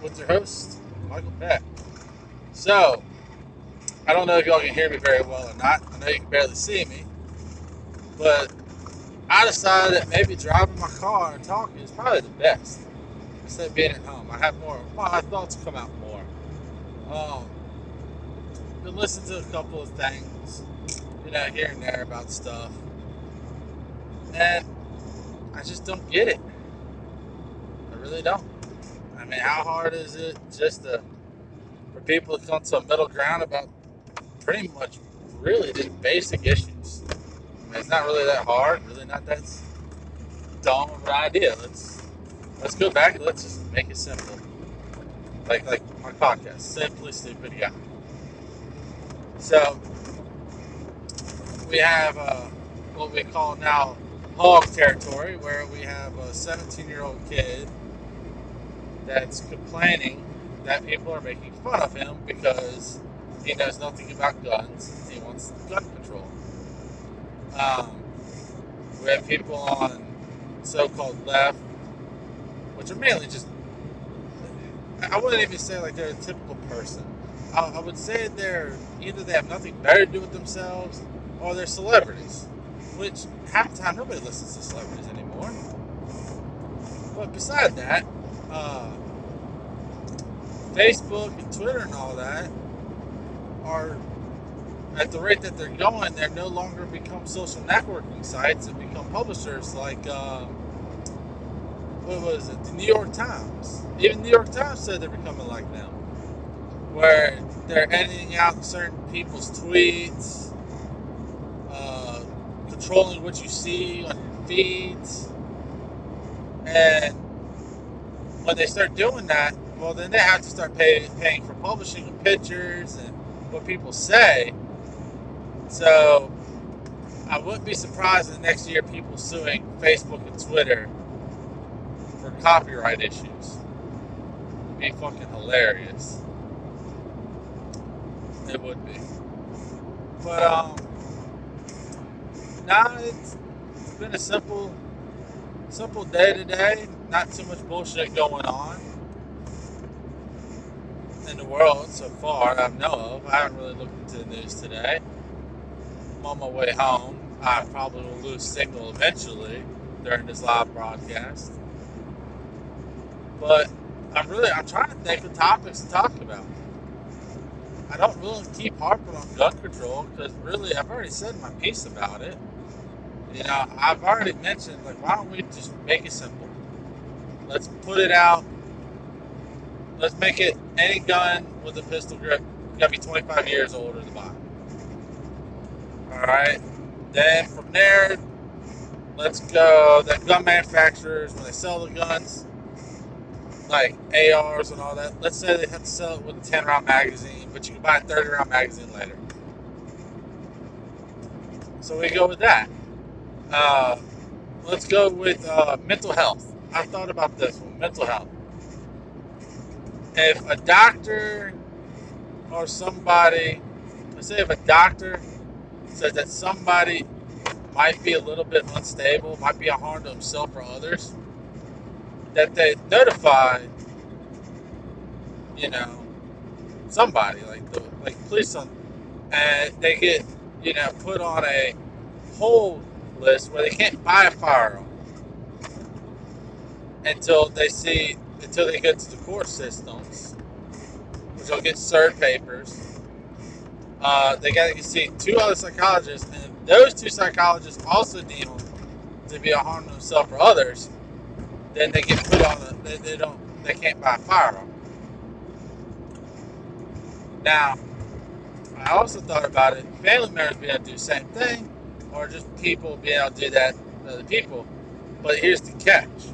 with your host, Michael Peck. So, I don't know if y'all can hear me very well or not. I know you can barely see me, but I decided that maybe driving my car and talking is probably the best instead of being at home. I have more, my thoughts come out more. Been listening to a couple of things, here and there about stuff, and I just don't get it. I really don't. I mean, how hard is it just for people to come to a middle ground about pretty much really just basic issues? I mean, it's not really that hard, really not that dumb of an idea. Let's go back and let's just make it simple. Like my podcast, Simply Stupid Guy. So we have what we call now hog territory, where we have a 17-year-old kid that's complaining that people are making fun of him because he knows nothing about guns. He wants gun control. We have people on so-called left, which are mainly just, I wouldn't even say like they're a typical person. I would say either they have nothing better to do with themselves, or they're celebrities, which half the time nobody listens to celebrities anymore. But beside that, Facebook and Twitter and all that are, at the rate that they're going, they're no longer become social networking sites and become publishers like, what was it, the New York Times. Even the New York Times said they're becoming like them, where they're editing out certain people's tweets, controlling what you see on your feeds, and when they start doing that, well, then they have to start paying for publishing of pictures and what people say. So I wouldn't be surprised in the next year people suing Facebook and Twitter for copyright issues. It'd be fucking hilarious. It would be. But it's been a simple day today. Not too much bullshit going on in the world so far I know of. I haven't really looked into the news today. I'm on my way home. I probably will lose signal eventually during this live broadcast. But I'm trying to think of topics to talk about. I don't really keep harping on gun control because really I've already said my piece about it. I've already mentioned, why don't we just make it simple? Let's put it out. Let's make it any gun with a pistol grip gotta be 25 years old or the bottom. Alright. Then from there, let's go that gun manufacturers, when they sell the guns, like ARs and all that, let's say they have to sell it with a 10-round magazine, but you can buy a 30-round magazine later. So we go with that. Let's go with mental health. I thought about this one, mental health. If a doctor or somebody, let's say if a doctor says that somebody might be a little bit unstable, might be a harm to himself or others, that they notify, somebody, like police, and they get, put on a hold list where they can't buy a firearm until they get to the court systems, which will get cert papers. They got to see 2 other psychologists, and if those 2 psychologists also deem them to be a harm to themselves or others, then they get put on they can't buy a firearm. Now, I also thought about it, family members being able to do the same thing, or just people being able to do that to other people. But here's the catch.